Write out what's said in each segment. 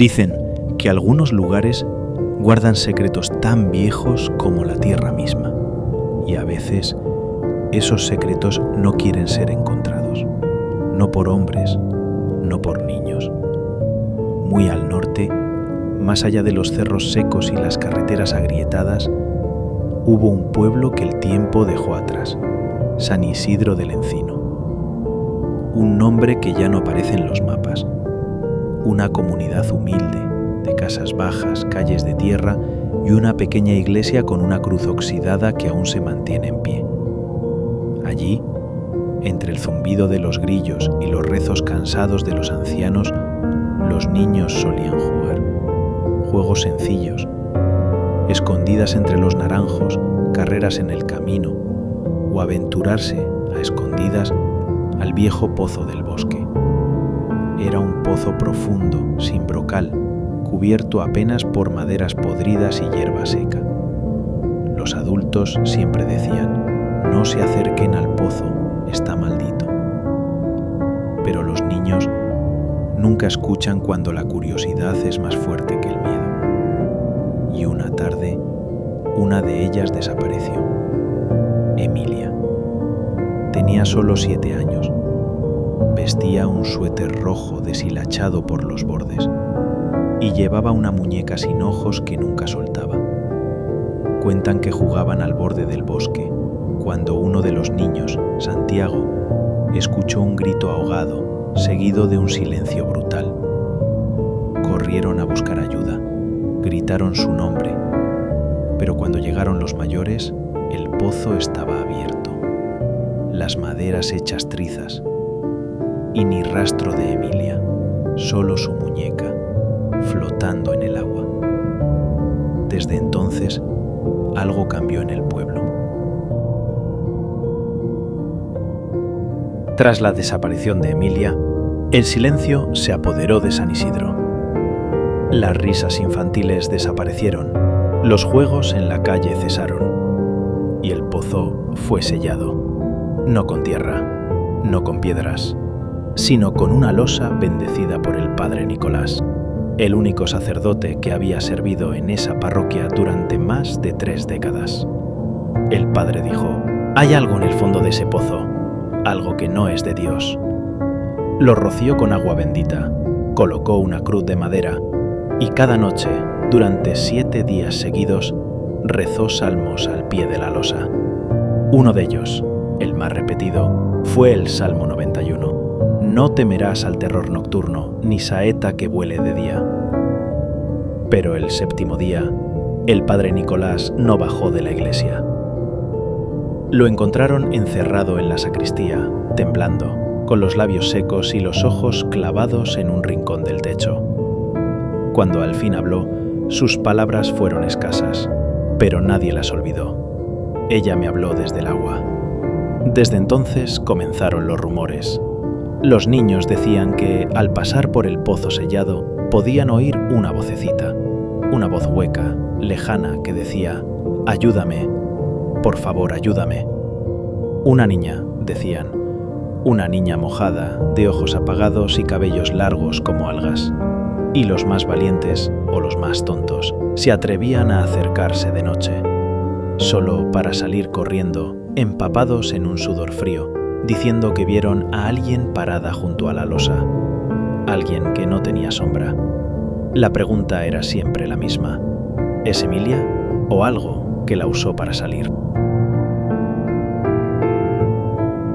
Dicen que algunos lugares guardan secretos tan viejos como la tierra misma, y a veces esos secretos no quieren ser encontrados, no por hombres, no por niños. Muy al norte, más allá de los cerros secos y las carreteras agrietadas, hubo un pueblo que el tiempo dejó atrás, San Isidro del Encino. Un nombre que ya no aparece en los mapas. Una comunidad humilde, de casas bajas, calles de tierra y una pequeña iglesia con una cruz oxidada que aún se mantiene en pie. Allí, entre el zumbido de los grillos y los rezos cansados de los ancianos, los niños solían jugar. Juegos sencillos, escondidas entre los naranjos, carreras en el camino, o aventurarse a escondidas al viejo pozo del bosque. Era un pozo profundo, sin brocal, cubierto apenas por maderas podridas y hierba seca. Los adultos siempre decían: no se acerquen al pozo, está maldito. Pero los niños nunca escuchan cuando la curiosidad es más fuerte que el miedo. Y una tarde, una de ellas desapareció. Emilia. Tenía solo 7 años. Vestía un suéter rojo deshilachado por los bordes y llevaba una muñeca sin ojos que nunca soltaba. Cuentan que jugaban al borde del bosque cuando uno de los niños, Santiago, escuchó un grito ahogado seguido de un silencio brutal. Corrieron a buscar ayuda, gritaron su nombre, pero cuando llegaron los mayores, el pozo estaba abierto, las maderas hechas trizas, y ni rastro de Emilia, solo su muñeca, flotando en el agua. Desde entonces, algo cambió en el pueblo. Tras la desaparición de Emilia, el silencio se apoderó de San Isidro. Las risas infantiles desaparecieron, los juegos en la calle cesaron, y el pozo fue sellado, no con tierra, no con piedras, sino con una losa bendecida por el padre Nicolás, el único sacerdote que había servido en esa parroquia durante más de 3 décadas. El padre dijo: hay algo en el fondo de ese pozo, algo que no es de Dios. Lo roció con agua bendita, colocó una cruz de madera y cada noche, durante 7 días seguidos, rezó salmos al pie de la losa. Uno de ellos, el más repetido, fue el Salmo 91. No temerás al terror nocturno, ni saeta que vuele de día. Pero el 7º día, el padre Nicolás no bajó de la iglesia. Lo encontraron encerrado en la sacristía, temblando, con los labios secos y los ojos clavados en un rincón del techo. Cuando al fin habló, sus palabras fueron escasas, pero nadie las olvidó. Ella me habló desde el agua. Desde entonces comenzaron los rumores. Los niños decían que, al pasar por el pozo sellado, podían oír una vocecita, una voz hueca, lejana, que decía: «Ayúdame, por favor, ayúdame». Una niña, decían, una niña mojada, de ojos apagados y cabellos largos como algas. Y los más valientes, o los más tontos, se atrevían a acercarse de noche, solo para salir corriendo, empapados en un sudor frío, diciendo que vieron a alguien parada junto a la losa, alguien que no tenía sombra. La pregunta era siempre la misma: ¿es Emilia o algo que la usó para salir?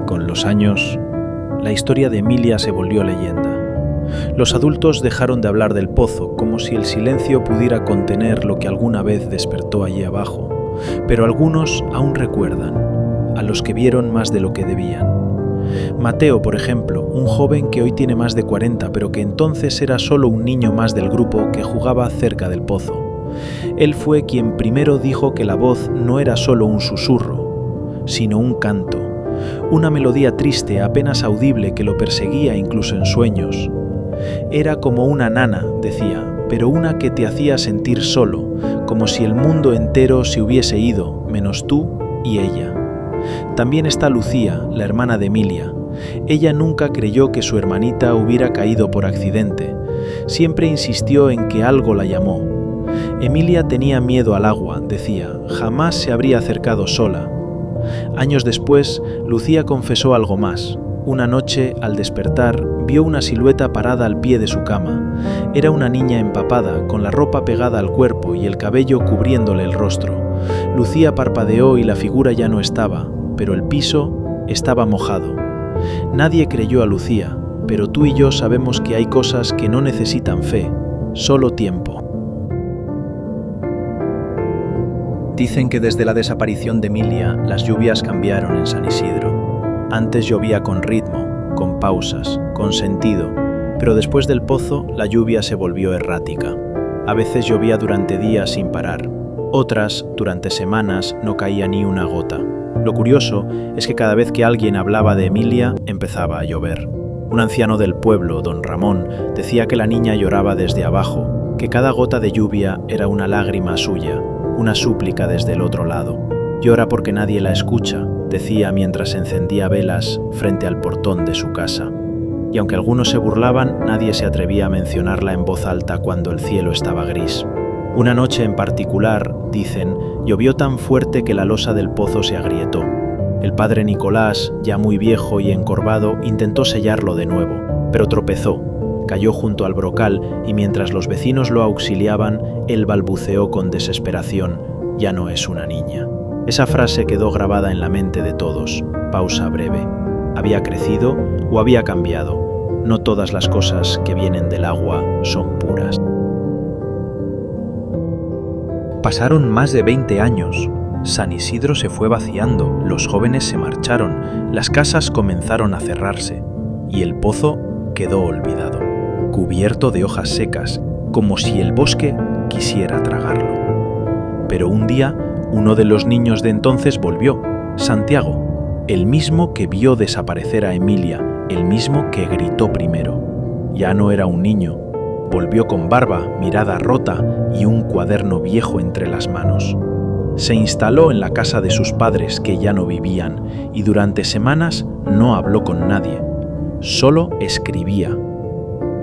Con los años, la historia de Emilia se volvió leyenda. Los adultos dejaron de hablar del pozo, como si el silencio pudiera contener lo que alguna vez despertó allí abajo, pero algunos aún recuerdan, a los que vieron más de lo que debían. Mateo, por ejemplo, un joven que hoy tiene más de 40, pero que entonces era solo un niño más del grupo que jugaba cerca del pozo. Él fue quien primero dijo que la voz no era solo un susurro, sino un canto, una melodía triste apenas audible que lo perseguía incluso en sueños. Era como una nana, decía, pero una que te hacía sentir solo, como si el mundo entero se hubiese ido, menos tú y ella. También está Lucía, la hermana de Emilia, Ella nunca creyó que su hermanita hubiera caído por accidente. Siempre insistió en que algo la llamó. Emilia tenía miedo al agua, decía, jamás se habría acercado sola. Años después, Lucía confesó algo más. Una noche, al despertar, vio una silueta parada al pie de su cama. Era una niña empapada, con la ropa pegada al cuerpo y el cabello cubriéndole el rostro. Lucía parpadeó y la figura ya no estaba, pero el piso estaba mojado. Nadie creyó a Lucía, pero tú y yo sabemos que hay cosas que no necesitan fe, solo tiempo. Dicen que desde la desaparición de Emilia, las lluvias cambiaron en San Isidro. Antes llovía con ritmo, con pausas, con sentido, pero después del pozo la lluvia se volvió errática. A veces llovía durante días sin parar, otras, durante semanas, no caía ni una gota. Lo curioso es que cada vez que alguien hablaba de Emilia, empezaba a llover. Un anciano del pueblo, don Ramón, decía que la niña lloraba desde abajo, que cada gota de lluvia era una lágrima suya, una súplica desde el otro lado. Llora porque nadie la escucha, decía mientras encendía velas frente al portón de su casa. Y aunque algunos se burlaban, nadie se atrevía a mencionarla en voz alta cuando el cielo estaba gris. Una noche en particular, dicen, llovió tan fuerte que la losa del pozo se agrietó. El padre Nicolás, ya muy viejo y encorvado, intentó sellarlo de nuevo, pero tropezó, cayó junto al brocal y mientras los vecinos lo auxiliaban, él balbuceó con desesperación, «Ya no es una niña». Esa frase quedó grabada en la mente de todos. Pausa breve. ¿Había crecido o había cambiado? No todas las cosas que vienen del agua son puras. Pasaron más de 20 años. San Isidro se fue vaciando, los jóvenes se marcharon, las casas comenzaron a cerrarse y el pozo quedó olvidado, cubierto de hojas secas, como si el bosque quisiera tragarlo. Pero un día, uno de los niños de entonces volvió, Santiago, el mismo que vio desaparecer a Emilia, el mismo que gritó primero. Ya no era un niño, volvió con barba, mirada rota y un cuaderno viejo entre las manos. Se instaló en la casa de sus padres que ya no vivían y durante semanas no habló con nadie, solo escribía.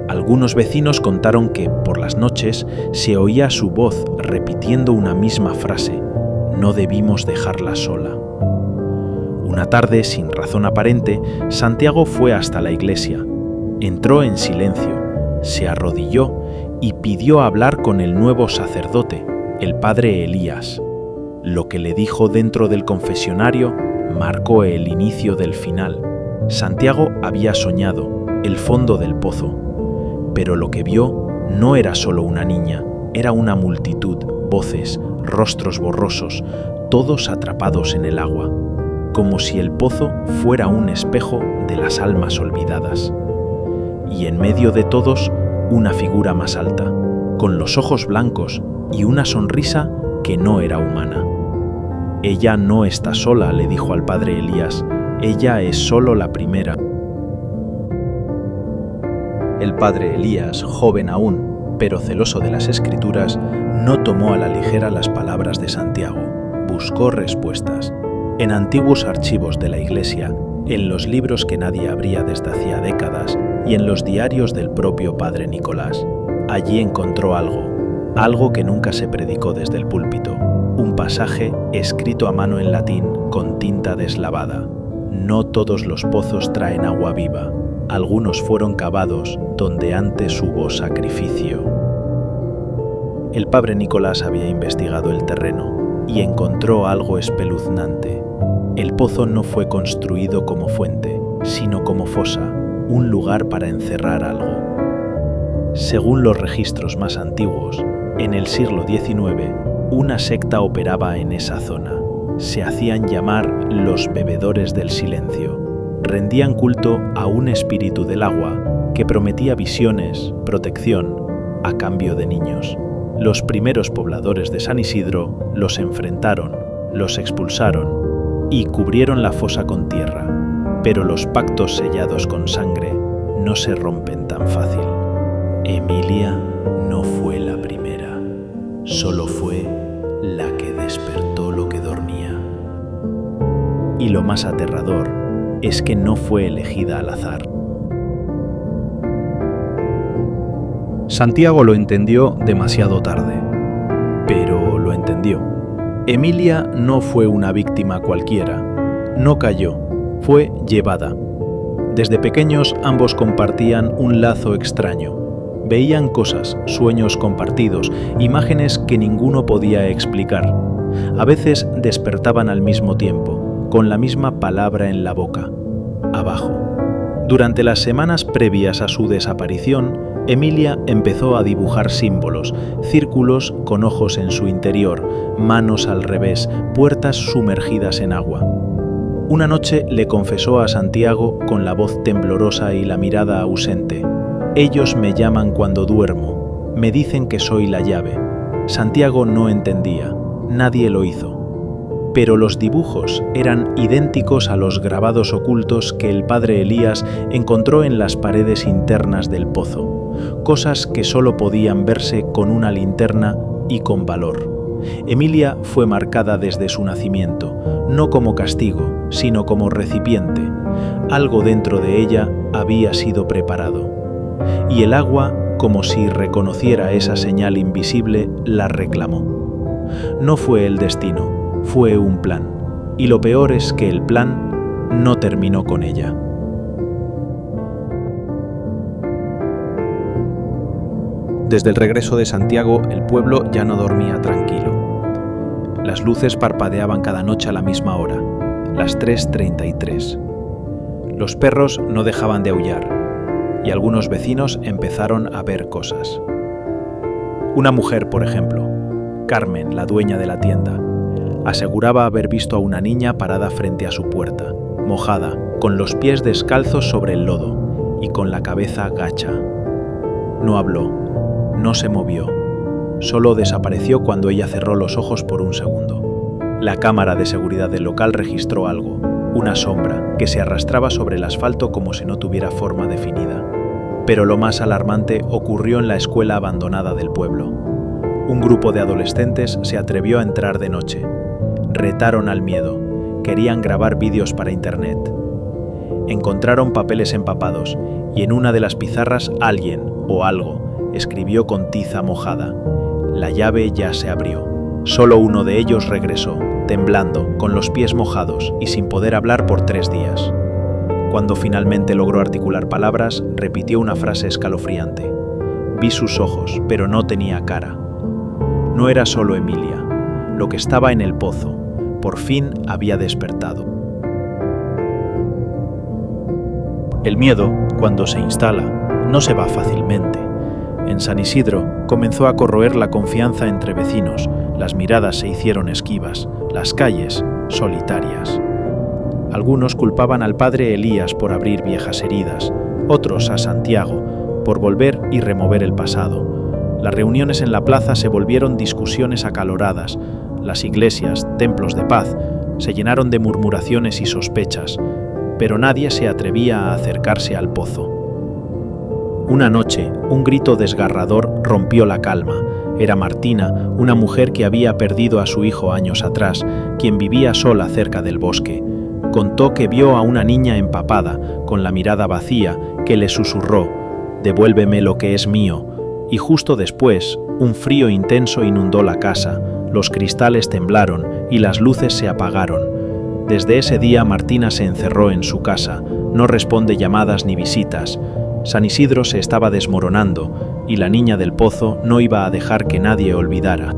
Algunos vecinos contaron que, por las noches, se oía su voz repitiendo una misma frase: «No debimos dejarla sola». Una tarde, sin razón aparente, Santiago fue hasta la iglesia. Entró en silencio, se arrodilló y pidió hablar con el nuevo sacerdote, el padre Elías. Lo que le dijo dentro del confesionario marcó el inicio del final. Santiago había soñado el fondo del pozo, pero lo que vio no era solo una niña, era una multitud, voces, rostros borrosos, todos atrapados en el agua, como si el pozo fuera un espejo de las almas olvidadas. Y en medio de todos, una figura más alta, con los ojos blancos y una sonrisa que no era humana. «Ella no está sola», le dijo al padre Elías, «ella es solo la primera». El padre Elías, joven aún, pero celoso de las Escrituras, no tomó a la ligera las palabras de Santiago. Buscó respuestas. En antiguos archivos de la Iglesia, en los libros que nadie abría desde hacía décadas y en los diarios del propio padre Nicolás. Allí encontró algo que nunca se predicó desde el púlpito. Un pasaje escrito a mano en latín con tinta deslavada. No todos los pozos traen agua viva. Algunos fueron cavados donde antes hubo sacrificio. El padre Nicolás había investigado el terreno y encontró algo espeluznante. El pozo no fue construido como fuente, sino como fosa, un lugar para encerrar algo. Según los registros más antiguos, en el siglo XIX, una secta operaba en esa zona. Se hacían llamar los bebedores del silencio. Rendían culto a un espíritu del agua que prometía visiones, protección, a cambio de niños. Los primeros pobladores de San Isidro los enfrentaron, los expulsaron y cubrieron la fosa con tierra, pero los pactos sellados con sangre no se rompen tan fácil. Emilia no fue la primera, solo fue la que despertó lo que dormía. Y lo más aterrador es que no fue elegida al azar. Santiago lo entendió demasiado tarde, pero lo entendió. Emilia no fue una víctima cualquiera, no cayó, fue llevada. Desde pequeños ambos compartían un lazo extraño. Veían cosas, sueños compartidos, imágenes que ninguno podía explicar. A veces despertaban al mismo tiempo, con la misma palabra en la boca: abajo. Durante las semanas previas a su desaparición, Emilia empezó a dibujar símbolos, círculos con ojos en su interior, manos al revés, puertas sumergidas en agua. Una noche le confesó a Santiago con la voz temblorosa y la mirada ausente: «Ellos me llaman cuando duermo, me dicen que soy la llave». Santiago no entendía, nadie lo hizo. Pero los dibujos eran idénticos a los grabados ocultos que el padre Elías encontró en las paredes internas del pozo, cosas que solo podían verse con una linterna y con valor. Emilia fue marcada desde su nacimiento, no como castigo, sino como recipiente. Algo dentro de ella había sido preparado. Y el agua, como si reconociera esa señal invisible, la reclamó. No fue el destino, fue un plan, y lo peor es que el plan no terminó con ella. Desde el regreso de Santiago, el pueblo ya no dormía tranquilo. Las luces parpadeaban cada noche a la misma hora, las 3:33. Los perros no dejaban de aullar, y algunos vecinos empezaron a ver cosas. Una mujer, por ejemplo, Carmen, la dueña de la tienda, aseguraba haber visto a una niña parada frente a su puerta, mojada, con los pies descalzos sobre el lodo y con la cabeza gacha. No habló, no se movió, solo desapareció cuando ella cerró los ojos por un segundo. La cámara de seguridad del local registró algo, una sombra que se arrastraba sobre el asfalto como si no tuviera forma definida. Pero lo más alarmante ocurrió en la escuela abandonada del pueblo. Un grupo de adolescentes se atrevió a entrar de noche. Retaron al miedo, querían grabar vídeos para internet. Encontraron papeles empapados y en una de las pizarras alguien o algo escribió con tiza mojada: «La llave ya se abrió». Solo uno de ellos regresó, temblando, con los pies mojados y sin poder hablar por 3 días. Cuando finalmente logró articular palabras, repitió una frase escalofriante: «Vi sus ojos, pero no tenía cara». No era solo Emilia. Lo que estaba en el pozo, por fin había despertado. El miedo, cuando se instala, no se va fácilmente. En San Isidro comenzó a corroer la confianza entre vecinos, las miradas se hicieron esquivas, las calles solitarias. Algunos culpaban al padre Elías por abrir viejas heridas, otros a Santiago por volver y remover el pasado. Las reuniones en la plaza se volvieron discusiones acaloradas. Las iglesias, templos de paz, se llenaron de murmuraciones y sospechas, pero nadie se atrevía a acercarse al pozo. Una noche, un grito desgarrador rompió la calma. Era Martina, una mujer que había perdido a su hijo años atrás, quien vivía sola cerca del bosque. Contó que vio a una niña empapada, con la mirada vacía, que le susurró: «Devuélveme lo que es mío». Y justo después, un frío intenso inundó la casa, los cristales temblaron y las luces se apagaron. Desde ese día Martina se encerró en su casa, no responde llamadas ni visitas. San Isidro se estaba desmoronando y la niña del pozo no iba a dejar que nadie olvidara.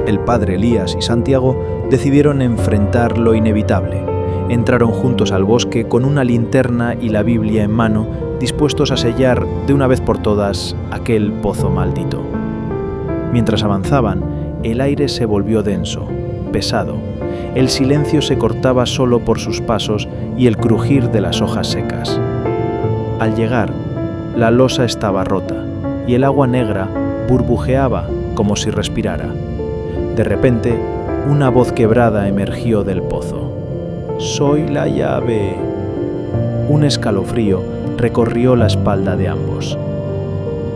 El padre Elías y Santiago decidieron enfrentar lo inevitable. Entraron juntos al bosque con una linterna y la Biblia en mano, dispuestos a sellar de una vez por todas aquel pozo maldito. Mientras avanzaban, el aire se volvió denso, pesado. El silencio se cortaba solo por sus pasos y el crujir de las hojas secas. Al llegar, la losa estaba rota y el agua negra burbujeaba como si respirara. De repente, una voz quebrada emergió del pozo. «Soy la llave». Un escalofrío recorrió la espalda de ambos.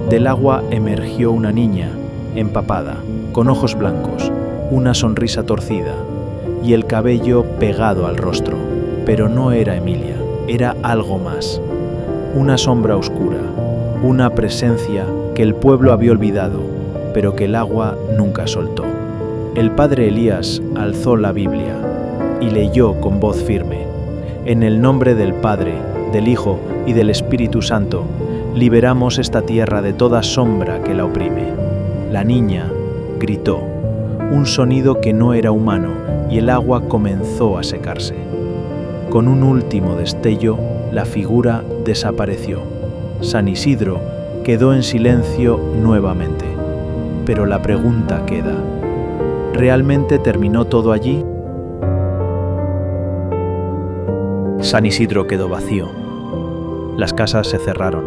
Del agua emergió una niña, empapada, con ojos blancos, una sonrisa torcida, y el cabello pegado al rostro, pero no era Emilia, era algo más. Una sombra oscura, una presencia que el pueblo había olvidado, pero que el agua nunca soltó. El padre Elías alzó la Biblia y leyó con voz firme: En el nombre del Padre, del Hijo y del Espíritu Santo, liberamos esta tierra de toda sombra que la oprime. La niña gritó, un sonido que no era humano, y el agua comenzó a secarse. Con un último destello, la figura desapareció. San Isidro quedó en silencio nuevamente. Pero la pregunta queda: ¿realmente terminó todo allí? San Isidro quedó vacío. Las casas se cerraron.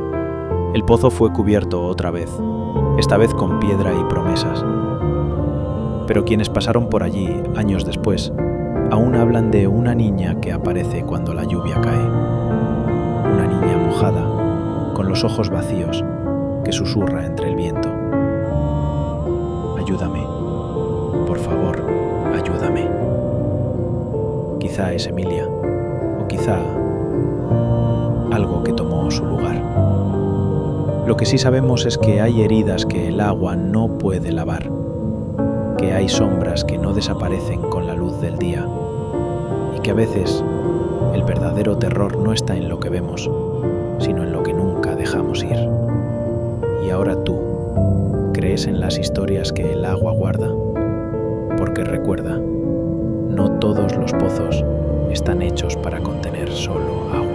El pozo fue cubierto otra vez, esta vez con piedra y promesas. Pero quienes pasaron por allí años después aún hablan de una niña que aparece cuando la lluvia cae. Una niña mojada, con los ojos vacíos, que susurra entre el viento: ayúdame, por favor, ayúdame. Quizá es Emilia, o quizá algo que tomó su lugar. Lo que sí sabemos es que hay heridas que el agua no puede lavar, que hay sombras que no desaparecen con la luz del día, y que a veces el verdadero terror no está en lo que vemos, sino en lo que nunca dejamos ir. Y ahora tú, ¿crees en las historias que el agua guarda? Porque recuerda, no todos los pozos están hechos para contener solo agua.